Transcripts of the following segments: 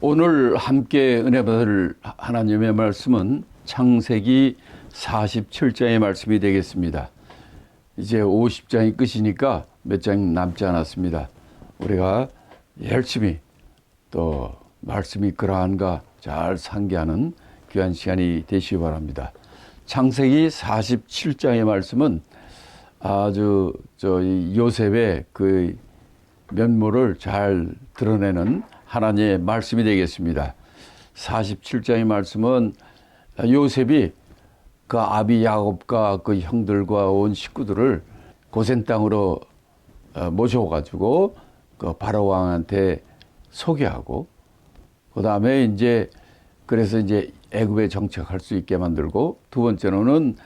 오늘 함께 은혜 받을 하나님의 말씀은 창세기 47장의 말씀이 되겠습니다. 이제 50장이 끝이니까 몇 장 남지 않았습니다. 우리가 열심히 또 말씀이 그러한가 잘 상기하는 귀한 시간이 되시기 바랍니다. 창세기 47장의 말씀은 아주 요셉의 그 면모를 잘 드러내는 하나님의 말씀이 되겠습니다. 47장의 말씀은 요셉이 그 아비 야곱과 그 형들과 온 식구들을 고센 땅으로 모셔가지고 그 바로 왕한테 소개하고, 그 다음에 그래서 애굽에 정착할 수 있게 만들고, 두 번째로는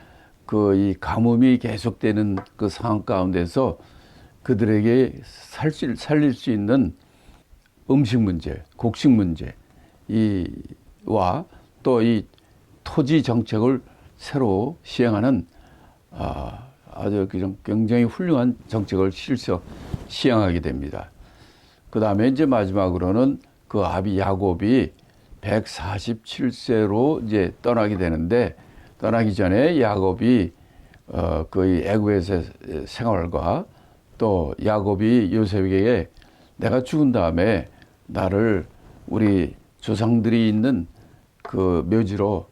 그 이 가뭄이 계속되는 그 상황 가운데서 그들에게 살릴 수 있는 음식 문제, 곡식 문제, 와 또 이 토지 정책을 새로 시행하는 아주 굉장히 훌륭한 정책을 시행하게 됩니다. 그 다음에 마지막으로는 그 아비 야곱이 147세로 떠나게 되는데, 떠나기 전에 야곱이 그 애굽에서의 생활과 또 야곱이 요셉에게 내가 죽은 다음에 나를 우리 조상들이 있는 그 묘지로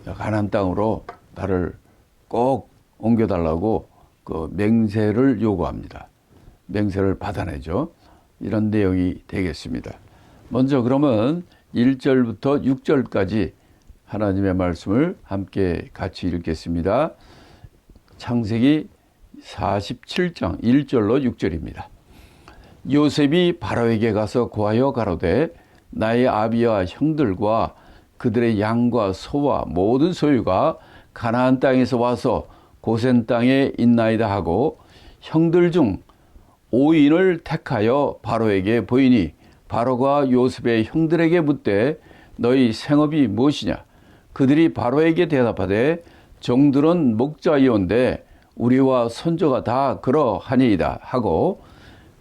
가나안 땅으로 나를 꼭 옮겨달라고 그 맹세를 요구합니다. 맹세를 받아내죠. 이런 내용이 되겠습니다. 먼저 그러면 1절부터 6절까지 하나님의 말씀을 함께 같이 읽겠습니다. 창세기 47장 1절로 6절입니다. 요셉이 바로에게 가서 고하여 가로되 나의 아비와 형들과 그들의 양과 소와 모든 소유가 가나안 땅에서 와서 고센 땅에 있나이다 하고, 형들 중 5인을 택하여 바로에게 보이니 바로가 요셉의 형들에게 묻되 너희 생업이 무엇이냐? 그들이 바로에게 대답하되 종들은 목자이온데 우리와 손조가 다 그러하니이다 하고,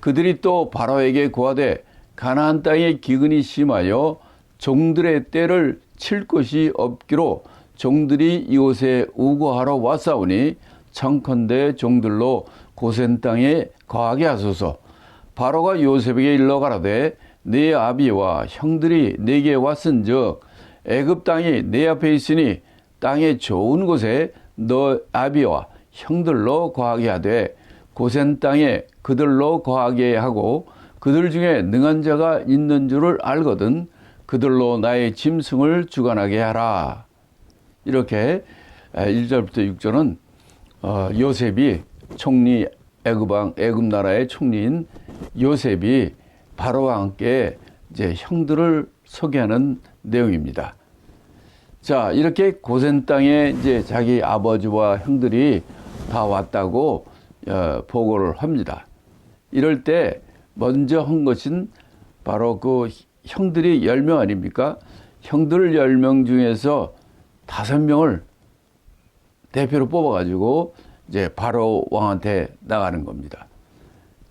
그들이 또 바로에게 고하되 가나안 땅에 기근이 심하여 종들의 떼를 칠 곳이 없기로 종들이 이곳에 우거하러 왔사오니 청컨대 종들로 고센 땅에 거하게 하소서. 바로가 요셉에게 일러 가라되 네 아비와 형들이 내게 왔은즉 애굽 땅이 내 앞에 있으니 땅의 좋은 곳에 너 아비와 형들로 거하게 하되 고센 땅에 그들로 거하게 하고, 그들 중에 능한 자가 있는 줄을 알거든 그들로 나의 짐승을 주관하게 하라. 이렇게 1절부터 6절은 요셉이 총리, 애굽 나라의 총리인 요셉이 바로와 함께 형들을 소개하는 내용입니다. 자, 이렇게 고센 땅에 자기 아버지와 형들이 다 왔다고 보고를 합니다. 이럴 때 먼저 한 것은 바로 그 형들이 10명 아닙니까? 형들 10명 중에서 5명을 대표로 뽑아가지고 바로 왕한테 나가는 겁니다.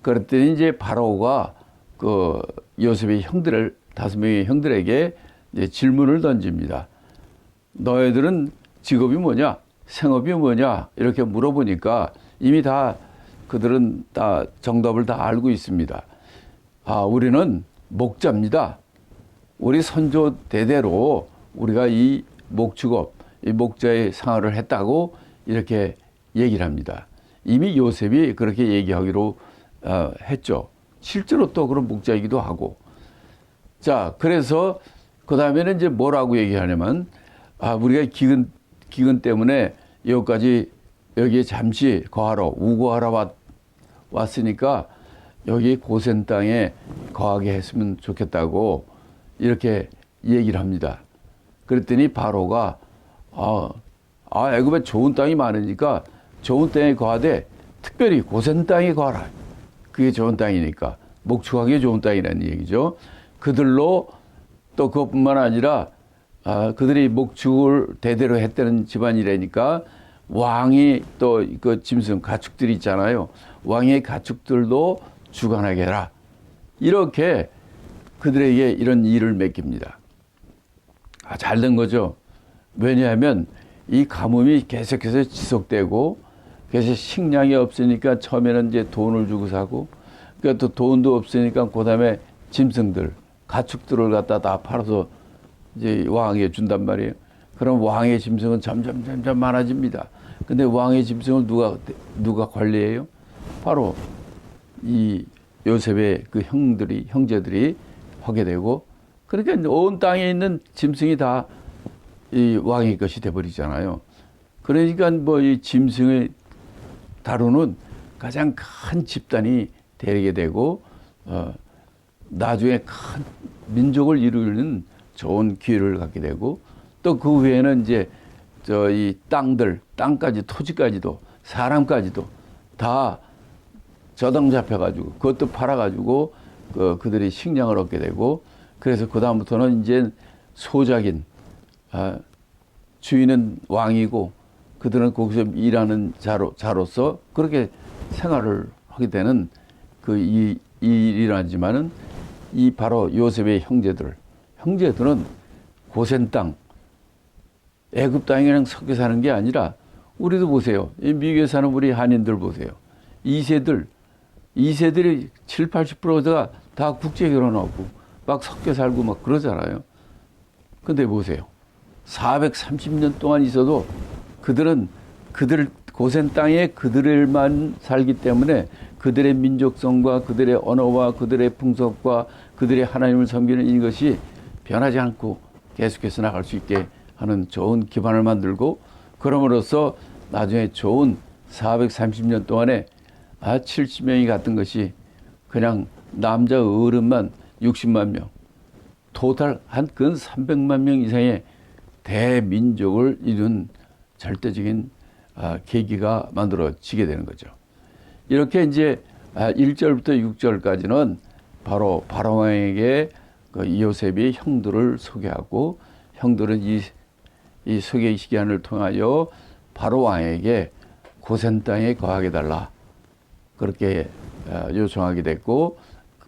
그랬더니 바로가 그 요셉의 형들을 5명의 형들에게 질문을 던집니다. 너희들은 직업이 뭐냐? 생업이 뭐냐? 이렇게 물어보니까 이미 그들은 다 정답을 다 알고 있습니다. 우리는 목자입니다. 우리 선조 대대로 우리가 이 목축업, 이 목자의 생활을 했다고 이렇게 얘기를 합니다. 이미 요셉이 그렇게 얘기하기로 했죠. 실제로 또 그런 목자이기도 하고. 자, 그래서 그 다음에는 뭐라고 얘기하냐면, 우리가 기근 때문에 여기에 잠시 우거하러 왔으니까 여기 고센 땅에 거하게 했으면 좋겠다고 이렇게 얘기를 합니다. 그랬더니 바로가 애굽에 좋은 땅이 많으니까 좋은 땅에 거하되 특별히 고센 땅에 거하라. 그게 좋은 땅이니까, 목축하기 좋은 땅이라는 얘기죠. 그들로 또 그것뿐만 아니라 그들이 목축을 대대로 했다는 집안이라니까 왕이 또 그 짐승 가축들이 있잖아요. 왕의 가축들도 주관하게 해라. 이렇게 그들에게 이런 일을 맡깁니다. 잘된 거죠. 왜냐하면 이 가뭄이 계속해서 지속되고 그래서 식량이 없으니까 처음에는 이제 돈을 주고 사고 그러니까 또 돈도 없으니까 그다음에 짐승들, 가축들을 갖다 다 팔아서 이제 왕에게 준단 말이에요. 그럼 왕의 짐승은 점점 많아집니다. 근데 왕의 짐승을 누가 관리해요? 바로 이 요셉의 그 형제들이 하게 되고 그러니까 온 땅에 있는 짐승이 다 이 왕의 것이 돼버리잖아요. 그러니까 뭐 이 짐승을 다루는 가장 큰 집단이 되게 되고 나중에 큰 민족을 이루는 좋은 기회를 갖게 되고 또 그 후에는 이제 이 땅까지 토지까지도 사람까지도 다 저당 잡혀가지고 그것도 팔아가지고 그들이 식량을 얻게 되고 그래서 그 다음부터는 이제 소작인 주인은 왕이고 그들은 거기서 일하는 자로서 그렇게 생활을 하게 되는 이 일이라지만은 이 바로 요셉의 형제들은 고센 땅 애굽 땅이랑 섞여 사는 게 아니라 우리도 보세요. 미국에 사는 우리 한인들 보세요. 2세들이 7, 80%가 다 국제 결혼하고 막 섞여 살고 막 그러잖아요. 근데 보세요. 430년 동안 있어도 그들 고센 땅에 그들만 살기 때문에 그들의 민족성과 그들의 언어와 그들의 풍속과 그들의 하나님을 섬기는 이것이 변하지 않고 계속해서 나갈 수 있게 하는 좋은 기반을 만들고 그럼으로써 나중에 좋은 430년 동안에 70명이 갔던 것이 그냥 남자 어른만 60만 명, 토탈 한 근 300만 명 이상의 대민족을 이룬 절대적인 계기가 만들어지게 되는 거죠. 이렇게 이제 1절부터 6절까지는 바로 바로왕에게 요셉이 형들을 소개하고 형들은 이 소개 시기한을 통하여 바로왕에게 고센 땅에 거하게 달라 그렇게 요청하게 됐고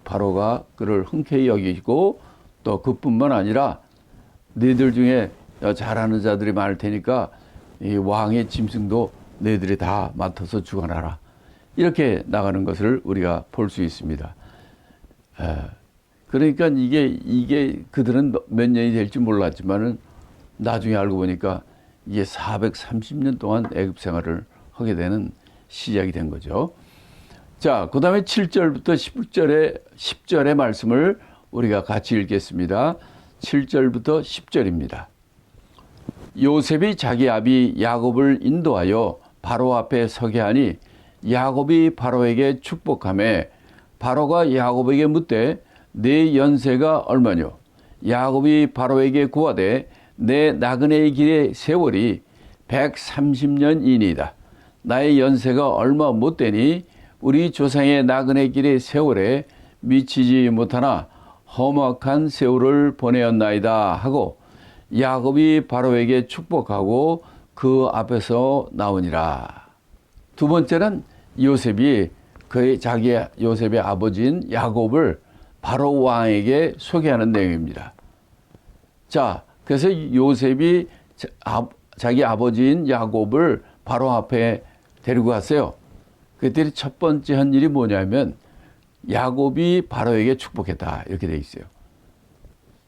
바로가 그를 흔쾌히 여기고 또 그뿐만 아니라 너희들 중에 잘하는 자들이 많을 테니까 이 왕의 짐승도 너희들이 다 맡아서 주관하라. 이렇게 나가는 것을 우리가 볼 수 있습니다. 그러니까 이게 그들은 몇 년이 될지 몰랐지만은 나중에 알고 보니까 이게 430년 동안 애굽 생활을 하게 되는 시작이 된 거죠. 자, 그 다음에 7절부터 10절의 말씀을 우리가 같이 읽겠습니다. 7절부터 10절입니다. 요셉이 자기 아비 야곱을 인도하여 바로 앞에 서게 하니 야곱이 바로에게 축복하며 바로가 야곱에게 묻되 내 연세가 얼마뇨? 야곱이 바로에게 구하되 내 나그네의 길의 세월이 130년이니이다. 나의 연세가 얼마 못 되니 우리 조상의 나그네 길의 세월에 미치지 못하나 험악한 세월을 보내었나이다 하고 야곱이 바로에게 축복하고 그 앞에서 나오니라. 두 번째는 요셉이 요셉의 아버지인 야곱을 바로 왕에게 소개하는 내용입니다. 자, 그래서 요셉이 자기 아버지인 야곱을 바로 앞에 데리고 갔어요. 그들이 첫 번째 한 일이 뭐냐면 야곱이 바로에게 축복했다 이렇게 돼 있어요.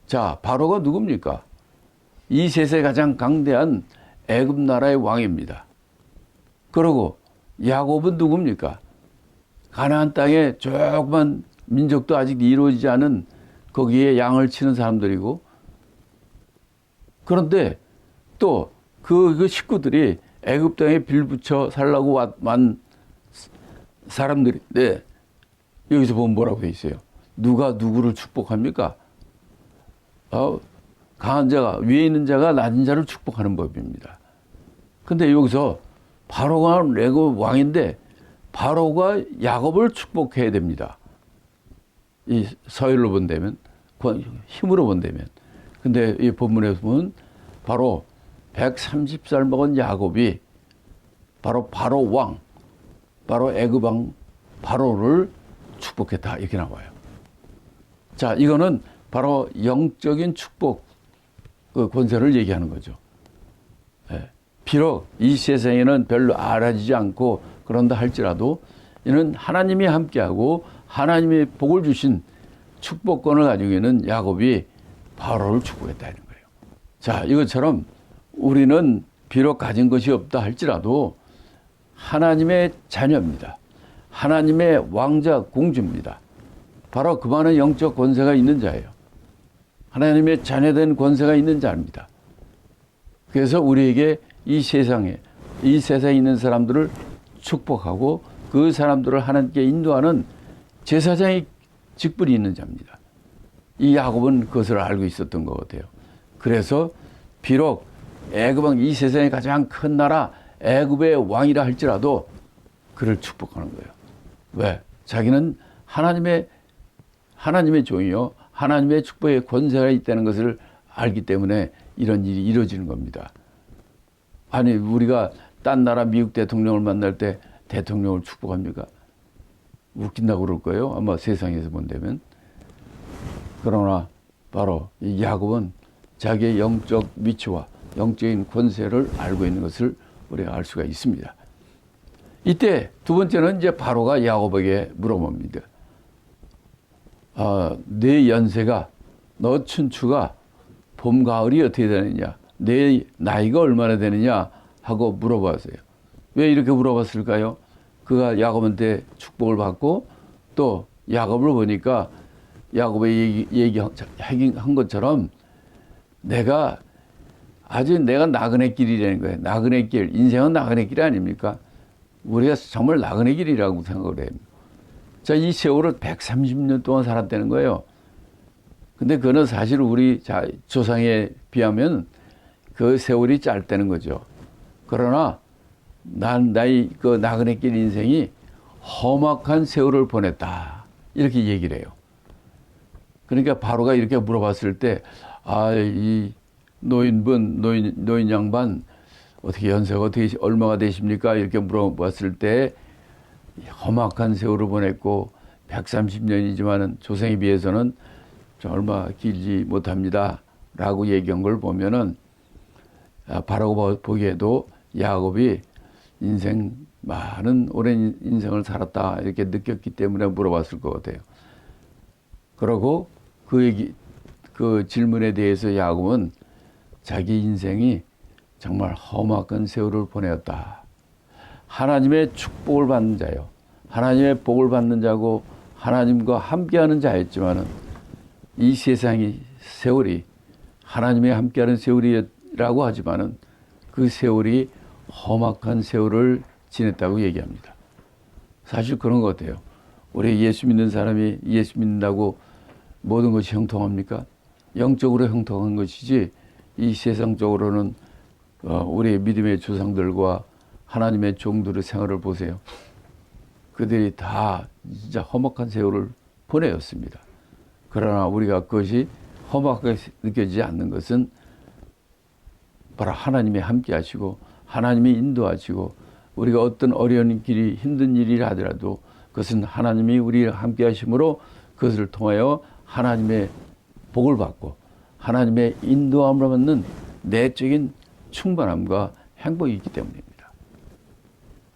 자, 바로가 누굽니까? 이 세상에 가장 강대한 애굽 나라의 왕입니다. 그리고 야곱은 누굽니까? 가나안 땅에 조그만 민족도 아직 이루어지지 않은 거기에 양을 치는 사람들이고 그런데 또 그 식구들이 애굽 땅에 빌붙여 살라고 왔 사람들인데 여기서 보면 뭐라고 돼 있어요? 누가 누구를 축복합니까? 강한 자가 위에 있는 자가 낮은 자를 축복하는 법입니다. 근데 여기서 바로가 애굽 왕인데 바로가 야곱을 축복해야 됩니다. 이 서열로 본다면 힘으로 본다면 근데 이 본문에 보면 바로 130살 먹은 야곱이 바로 왕 바로 애굽 왕 바로를 축복했다 이렇게 나와요. 자, 이거는 바로 영적인 축복 그 권세를 얘기하는 거죠. 예. 비록 이 세상에는 별로 알아지지 않고 그런다 할지라도 이는 하나님이 함께하고 하나님의 복을 주신 축복권을 가지고 있는 야곱이 바로를 축복했다는 거예요. 자, 이것처럼 우리는 비록 가진 것이 없다 할지라도 하나님의 자녀입니다. 하나님의 왕자 공주입니다. 바로 그만한 영적 권세가 있는 자예요. 하나님의 자녀된 권세가 있는 자입니다. 그래서 우리에게 이 세상에 있는 사람들을 축복하고 그 사람들을 하나님께 인도하는 제사장의 직분이 있는 자입니다. 이 야곱은 그것을 알고 있었던 것 같아요. 그래서 비록 애굽왕, 이 세상의 가장 큰 나라 애굽의 왕이라 할지라도 그를 축복하는 거예요. 왜? 자기는 하나님의 종이요, 하나님의 축복의 권세가 있다는 것을 알기 때문에 이런 일이 이루어지는 겁니다. 아니, 우리가 딴 나라 미국 대통령을 만날 때 대통령을 축복합니까? 웃긴다고 그럴 거예요. 아마 세상에서 본다면. 그러나 바로 이 야곱은 자기의 영적 위치와 영적인 권세를 알고 있는 것을 우리가 알 수가 있습니다. 이때 두 번째는 이제 바로가 야곱에게 물어봅니다. 내 연세가, 너 춘추가 봄, 가을이 어떻게 되느냐, 내 나이가 얼마나 되느냐 하고 물어봤어요. 왜 이렇게 물어봤을까요? 그가 야곱한테 축복을 받고 또 야곱을 보니까 야곱의 얘기한 것처럼 내가 나그네 길이라는 거예요. 나그네 길. 인생은 나그네 길 아닙니까? 우리가 정말 나그네 길이라고 생각을 해요. 자, 이 세월을 130년 동안 살았다는 거예요. 근데 그거는 사실 우리 조상에 비하면 그 세월이 짧다는 거죠. 그러나 나의 그 나그네 길 인생이 험악한 세월을 보냈다. 이렇게 얘기를 해요. 그러니까 바로가 이렇게 물어봤을 때, 이 노인 양반, 어떻게 연세가 얼마가 되십니까? 이렇게 물어봤을 때, 험악한 세월을 보냈고, 130년이지만은 조상에 비해서는 얼마 길지 못합니다. 라고 얘기한 걸 보면은, 바로가 보기에도 야곱이 많은 오랜 인생을 살았다. 이렇게 느꼈기 때문에 물어봤을 것 같아요. 그러고 그 질문에 대해서 야곱은 자기 인생이 정말 험악한 세월을 보내었다. 하나님의 축복을 받는 자요. 하나님의 복을 받는 자고 하나님과 함께하는 자였지만은 이 세상의 세월이 하나님의 함께하는 세월이라고 하지만은 그 세월이 험악한 세월을 지냈다고 얘기합니다. 사실 그런 것 같아요. 우리 예수 믿는 사람이 예수 믿는다고 모든 것이 형통합니까? 영적으로 형통한 것이지 이 세상적으로는 우리 믿음의 조상들과 하나님의 종들의 생활을 보세요. 그들이 다 진짜 험악한 세월을 보내었습니다. 그러나 우리가 그것이 험악하게 느껴지지 않는 것은 바로 하나님이 함께 하시고 하나님이 인도하시고 우리가 어떤 어려운 길이 힘든 일이라 하더라도 그것은 하나님이 우리와 함께 하심으로 그것을 통하여 하나님의 복을 받고 하나님의 인도함을 받는 내적인 충만함과 행복이 있기 때문입니다.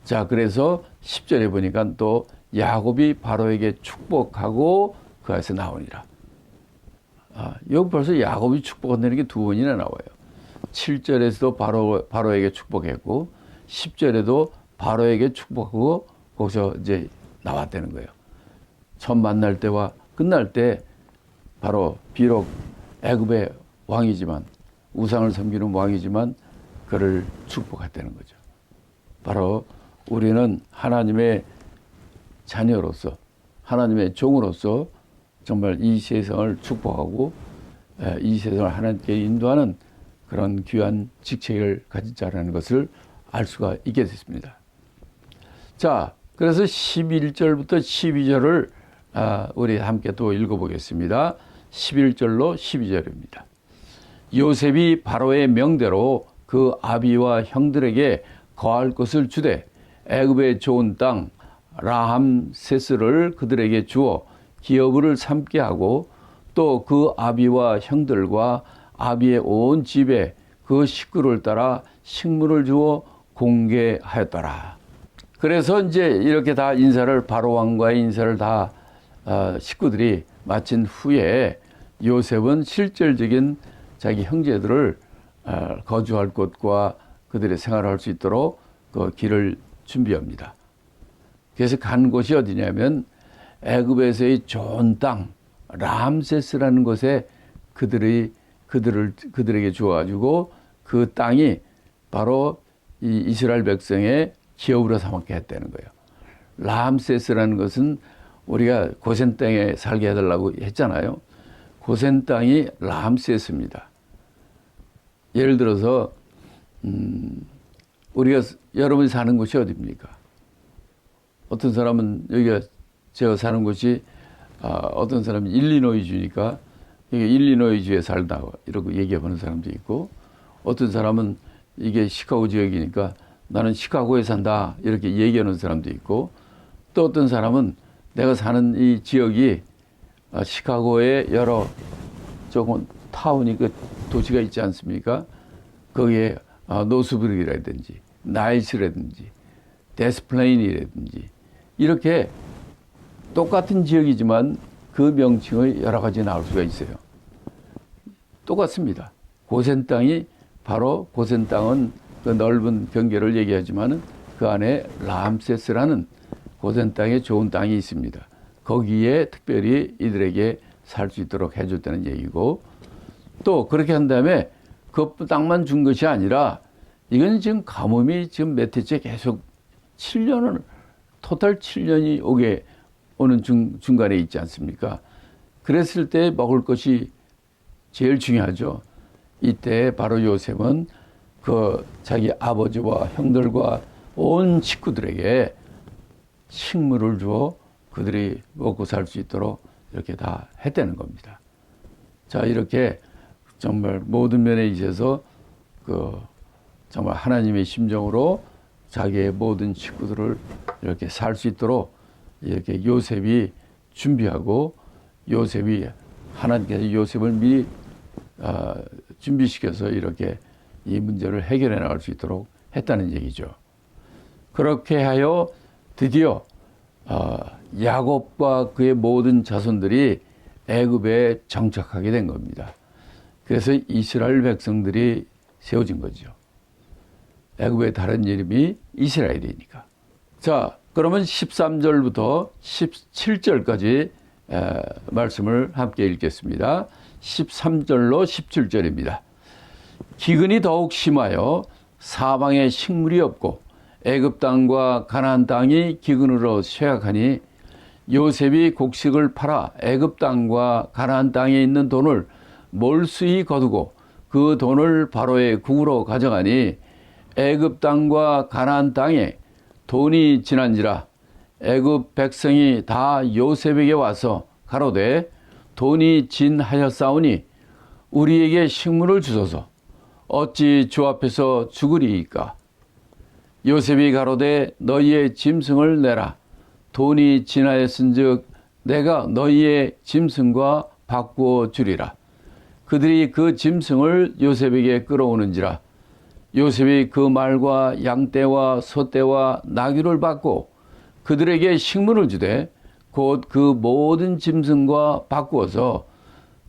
자, 그래서 10절에 보니까 또 야곱이 바로에게 축복하고 그에서 나오니라. 여기 벌써 야곱이 축복한다는 게 두 번이나 나와요. 7절에서도 바로에게 축복했고 10절에도 바로에게 축복하고 거기서 이제 나왔다는 거예요. 처음 만날 때와 끝날 때 바로 비록 애굽의 왕이지만 우상을 섬기는 왕이지만 그를 축복했다는 거죠. 바로 우리는 하나님의 자녀로서 하나님의 종으로서 정말 이 세상을 축복하고 이 세상을 하나님께 인도하는 그런 귀한 직책을 가진 자라는 것을 알 수가 있게 됐습니다. 자, 그래서 11절부터 12절을 우리 함께 또 읽어보겠습니다. 11절로 12절입니다. 요셉이 바로의 명대로 그 아비와 형들에게 거할 것을 주되 애굽의 좋은 땅 라함세스를 그들에게 주어 기업을 삼게 하고 또 그 아비와 형들과 아비의 온 집에 그 식구를 따라 식물을 주어 공개하였더라. 그래서 이제 이렇게 다 인사를 바로 왕과의 인사를 다 식구들이 마친 후에 요셉은 실질적인 자기 형제들을 거주할 곳과 그들의 생활할 수 있도록 그 길을 준비합니다. 그래서 간 곳이 어디냐면 애굽에서의 좋은 땅 람세스라는 곳에 그들에게 주어가지고 그 땅이 바로 이 이스라엘 백성의 기업으로 삼게 했다는 거예요. 람세스라는 것은 우리가 고센 땅에 살게 해달라고 했잖아요. 고센 땅이 람세스입니다. 예를 들어서 우리가 여러분이 사는 곳이 어디입니까? 어떤 사람은 여기가 제가 사는 곳이 어떤 사람은 일리노이주니까 이게 일리노이주에 살다 이러고 얘기해보는 사람도 있고, 어떤 사람은 이게 시카고 지역이니까 나는 시카고에 산다 이렇게 얘기하는 사람도 있고, 또 어떤 사람은 내가 사는 이 지역이 시카고의 여러 조금 타운이 그 도시가 있지 않습니까? 거기에 노스브릭이라든지 나이스라든지 데스플레인이라든지 이렇게 똑같은 지역이지만 그 명칭의 여러 가지 나올 수가 있어요. 똑같습니다. 고센 땅이 바로 고센 땅은 그 넓은 경계를 얘기하지만 그 안에 람세스라는 고센 땅에 좋은 땅이 있습니다. 거기에 특별히 이들에게 살 수 있도록 해줬다는 얘기고, 또 그렇게 한 다음에 그 땅만 준 것이 아니라 이건 지금 가뭄이 지금 몇 해째 계속 7년을 토탈 7년이 오는 중간에 있지 않습니까? 그랬을 때 먹을 것이 제일 중요하죠. 이때 바로 요셉은 그 자기 아버지와 형들과 온 식구들에게 식물을 주어 그들이 먹고 살 수 있도록 이렇게 다 했다는 겁니다. 자, 이렇게 정말 모든 면에 있어서 정말 하나님의 심정으로 자기의 모든 식구들을 이렇게 살 수 있도록 이렇게 요셉이 준비하고, 하나님께서 요셉을 미리 준비시켜서 이렇게 이 문제를 해결해 나갈 수 있도록 했다는 얘기죠. 그렇게 하여 드디어 야곱과 그의 모든 자손들이 애굽에 정착하게 된 겁니다. 그래서 이스라엘 백성들이 세워진 거죠. 애굽의 다른 이름이 이스라엘이니까. 자, 그러면 13절부터 17절까지 말씀을 함께 읽겠습니다. 13절로 17절입니다. 기근이 더욱 심하여 사방에 식물이 없고 애굽 땅과 가나안 땅이 기근으로 쇠약하니 요셉이 곡식을 팔아 애굽 땅과 가나안 땅에 있는 돈을 몰수히 거두고 그 돈을 바로의 국으로 가져가니 애굽 땅과 가나안 땅에 돈이 지난지라 애굽 백성이 다 요셉에게 와서 가로되 돈이 진하였사오니 우리에게 식물을 주소서. 어찌 주 앞에서 죽으리이까? 요셉이 가로되 너희의 짐승을 내라. 돈이 진하였은즉 내가 너희의 짐승과 바꾸어 주리라. 그들이 그 짐승을 요셉에게 끌어오는지라. 요셉이 그 말과 양떼와 소떼와 나귀를 받고 그들에게 식물을 주되 곧 그 모든 짐승과 바꾸어서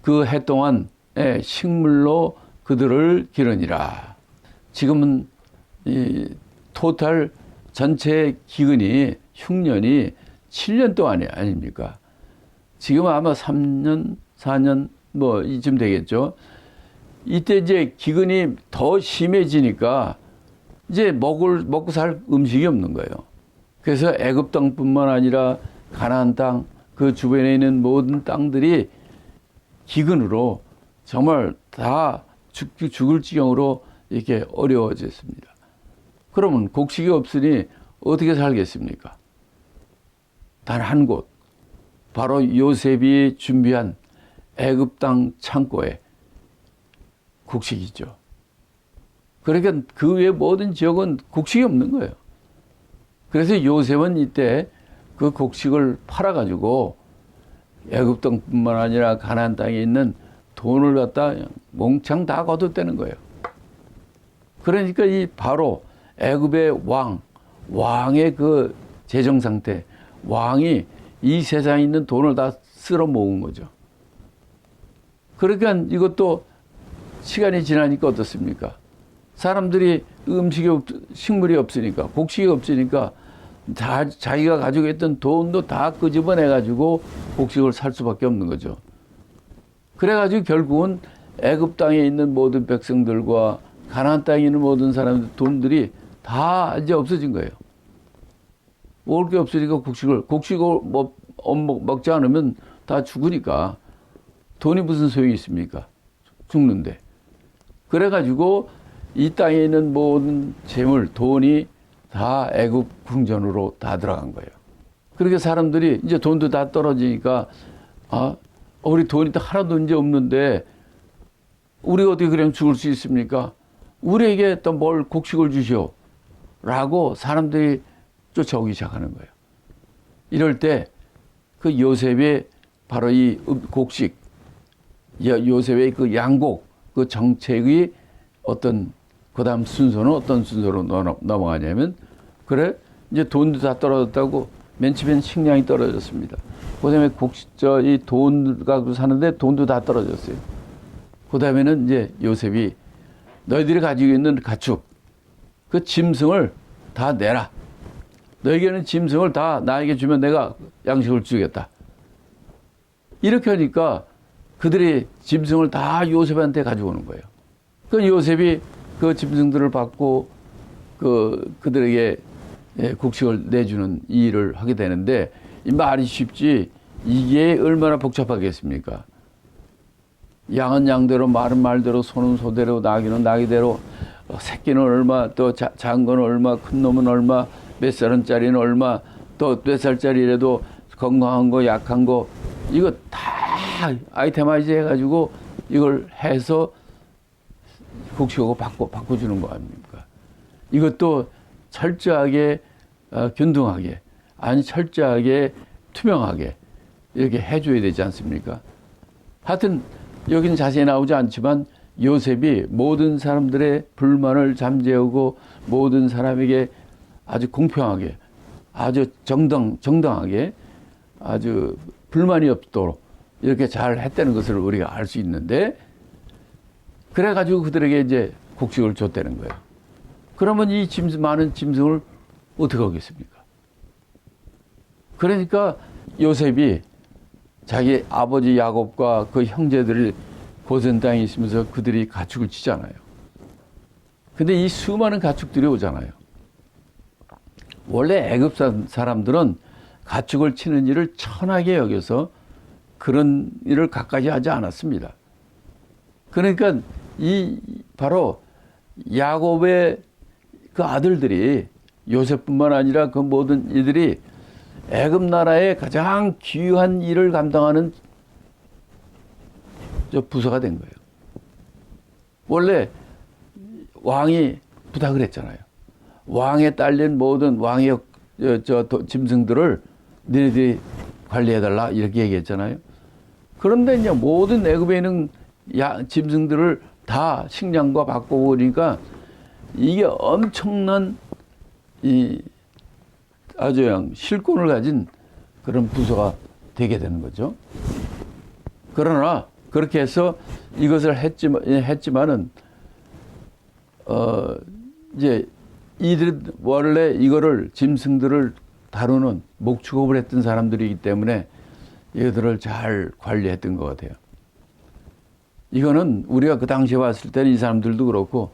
그 해 동안에 식물로 그들을 기르니라. 지금은 이 토탈 전체 기근이 흉년이 7년 동안이 아닙니까? 지금 아마 3년, 4년 뭐 이쯤 되겠죠. 이때 이제 기근이 더 심해지니까 이제 먹고 살 음식이 없는 거예요. 그래서 애굽 땅뿐만 아니라 가나안 땅, 그 주변에 있는 모든 땅들이 기근으로 정말 다 죽을 지경으로 이렇게 어려워졌습니다. 그러면 곡식이 없으니 어떻게 살겠습니까? 단 한 곳, 바로 요셉이 준비한 애굽 땅 창고에 곡식이죠. 그러니까 그 외 모든 지역은 곡식이 없는 거예요. 그래서 요셉은 이때 그 곡식을 팔아가지고 애굽 땅뿐만 아니라 가나안 땅에 있는 돈을 갖다 몽창 다 거뒀다는 거예요. 그러니까 이 바로 애굽의 왕의 그 재정 상태, 왕이 이 세상에 있는 돈을 다 쓸어 모은 거죠. 그러니까 이것도 시간이 지나니까 어떻습니까? 사람들이 식물이 없으니까, 곡식이 없으니까 자기가 가지고 있던 돈도 다 끄집어내가지고 곡식을 살 수밖에 없는 거죠. 그래가지고 결국은 애굽 땅에 있는 모든 백성들과 가나안 땅에 있는 모든 사람들 돈들이 다 이제 없어진 거예요. 먹을 게 없으니까 곡식을 먹지 않으면 다 죽으니까 돈이 무슨 소용이 있습니까? 죽는데. 그래가지고 이 땅에 있는 모든 재물, 돈이 다 애굽 궁전으로 다 들어간 거예요. 그렇게 사람들이 이제 돈도 다 떨어지니까 우리 돈이 하나도 이제 없는데 우리가 어떻게 그냥 죽을 수 있습니까? 우리에게 또 뭘 곡식을 주시오 라고 사람들이 쫓아오기 시작하는 거예요. 이럴 때 그 요셉의 바로 이 곡식, 요셉의 그 양곡, 그 정책의 그 다음 순서는 어떤 순서로 넘어가냐면, 그래, 이제 돈도 다 떨어졌다고, 맨 처음엔 식량이 떨어졌습니다. 그 다음에 이 돈 갖고 사는데 돈도 다 떨어졌어요. 그 다음에는 이제 요셉이 너희들이 가지고 있는 가축, 그 짐승을 다 내라. 너에게는 짐승을 다 나에게 주면 내가 양식을 주겠다. 이렇게 하니까 그들이 짐승을 다 요셉한테 가지고 오는 거예요. 그 요셉이 그 짐승들을 받고 그들에게 곡식을 내주는 이 일을 하게 되는데, 이 말이 쉽지 이게 얼마나 복잡하겠습니까? 양은 양대로, 말은 말대로, 소는 소대로, 나귀는 나귀대로, 새끼는 얼마, 또 작은 거는 얼마, 큰 놈은 얼마, 몇 살짜리는 얼마, 또 몇 살짜리라도 건강한 거, 약한 거, 이거 다 아이템화이즈 해가지고 이걸 해서 곡식하고 바꿔주는 거 아닙니까? 이것도 철저하게, 균등하게, 아니 철저하게, 투명하게 이렇게 해줘야 되지 않습니까? 하여튼 여기는 자세히 나오지 않지만 요셉이 모든 사람들의 불만을 잠재우고 모든 사람에게 아주 공평하게, 아주 정당하게, 아주 불만이 없도록 이렇게 잘 했다는 것을 우리가 알 수 있는데, 그래가지고 그들에게 이제 곡식을 줬다는 거예요. 그러면 이 많은 짐승을 어떻게 하겠습니까? 그러니까 요셉이 자기 아버지 야곱과 그 형제들이 고센 땅에 있으면서 그들이 가축을 치잖아요. 근데 이 수많은 가축들이 오잖아요. 원래 애굽 사람들은 가축을 치는 일을 천하게 여겨서 그런 일을 가까이 하지 않았습니다. 그러니까 바로 야곱의 그 아들들이, 요셉뿐만 아니라 그 모든 이들이 애굽 나라의 가장 귀한 일을 감당하는 부서가 된 거예요. 원래 왕이 부탁을 했잖아요. 왕에 딸린 모든 왕의 짐승들을 너희들이 관리해달라 이렇게 얘기했잖아요. 그런데 이제 모든 애굽에 있는 짐승들을 다 식량과 바꿔보니까 이게 엄청난 아주 실권을 가진 그런 부서가 되게 되는 거죠. 그러나 그렇게 해서 이것을 했지만은 이제 이들 원래 이거를 짐승들을 다루는 목축업을 했던 사람들이기 때문에 이들을 잘 관리했던 것 같아요. 이거는 우리가 그 당시에 왔을 때는 이 사람들도 그렇고,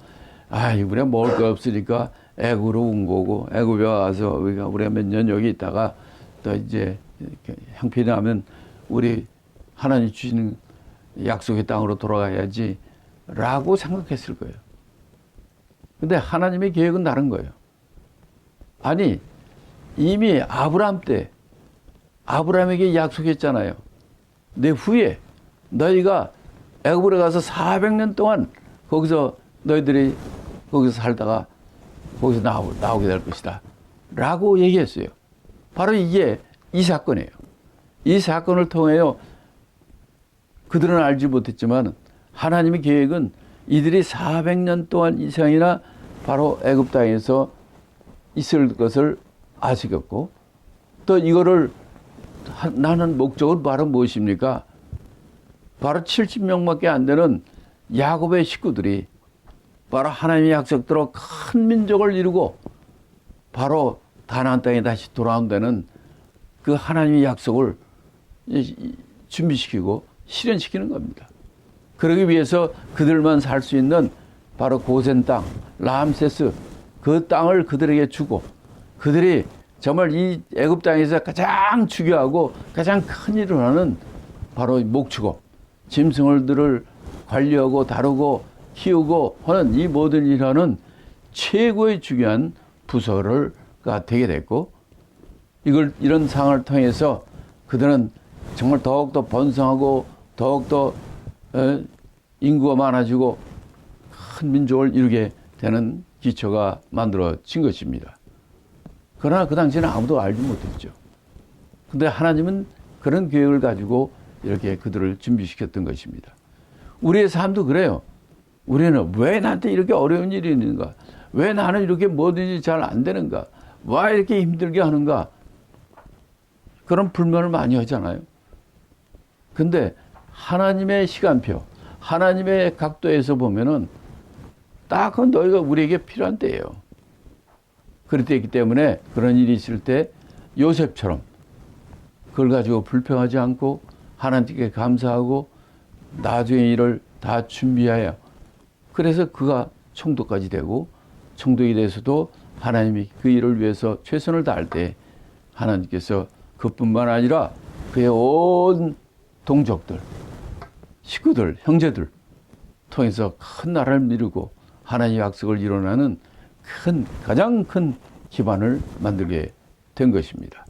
우리가 먹을 거 없으니까 애굽으로 온 거고, 애굽에 와서 우리가 몇 년 여기 있다가 또 이제 형편이 나면 우리 하나님 주시는 약속의 땅으로 돌아가야지 라고 생각했을 거예요. 근데 하나님의 계획은 다른 거예요. 아니, 이미 아브라함 때 아브라함에게 약속했잖아요. 내 후에 너희가 애굽으로 가서 400년 동안 너희들이 거기서 살다가 거기서 나오게 될 것이다 라고 얘기했어요. 바로 이게 이 사건이에요. 이 사건을 통하여 그들은 알지 못했지만 하나님의 계획은 이들이 400년 동안 이상이나 바로 애굽 땅에서 있을 것을 아시겠고, 또 이거를 나는 목적은 바로 무엇입니까? 바로 70명밖에 안 되는 야곱의 식구들이 바로 하나님의 약속대로 큰 민족을 이루고 바로 가나안 땅에 다시 돌아온다는 그 하나님의 약속을 준비시키고 실현시키는 겁니다. 그러기 위해서 그들만 살 수 있는 바로 고센 땅, 라암세스, 그 땅을 그들에게 주고, 그들이 정말 이 애굽 땅에서 가장 중요하고 가장 큰 일을 하는 바로 목축업, 짐승들을 관리하고 다루고 키우고 하는 이 모든 일을 하는 최고의 중요한 부서가 되게 됐고, 이런 상황을 통해서 그들은 정말 더욱더 번성하고 더욱더 인구가 많아지고 큰 민족을 이루게 되는 기초가 만들어진 것입니다. 그러나 그 당시에는 아무도 알지 못했죠. 근데 하나님은 그런 계획을 가지고 이렇게 그들을 준비시켰던 것입니다. 우리의 삶도 그래요. 우리는 왜 나한테 이렇게 어려운 일이 있는가? 왜 나는 이렇게 뭐든지 잘 안 되는가? 왜 이렇게 힘들게 하는가? 그런 불만을 많이 하잖아요. 근데 하나님의 시간표, 하나님의 각도에서 보면은 딱 너희가 우리에게 필요한 때예요. 그렇기 때문에 그런 일이 있을 때 요셉처럼 그걸 가지고 불평하지 않고 하나님께 감사하고 나중에 일을 다 준비하여, 그래서 그가 총독까지 되고, 총독이 돼서도 하나님이 그 일을 위해서 최선을 다할 때 하나님께서 그뿐만 아니라 그의 온 동족들, 식구들, 형제들 통해서 큰 나라를 이루고 하나님의 약속을 이뤄나는 가장 큰 기반을 만들게 된 것입니다.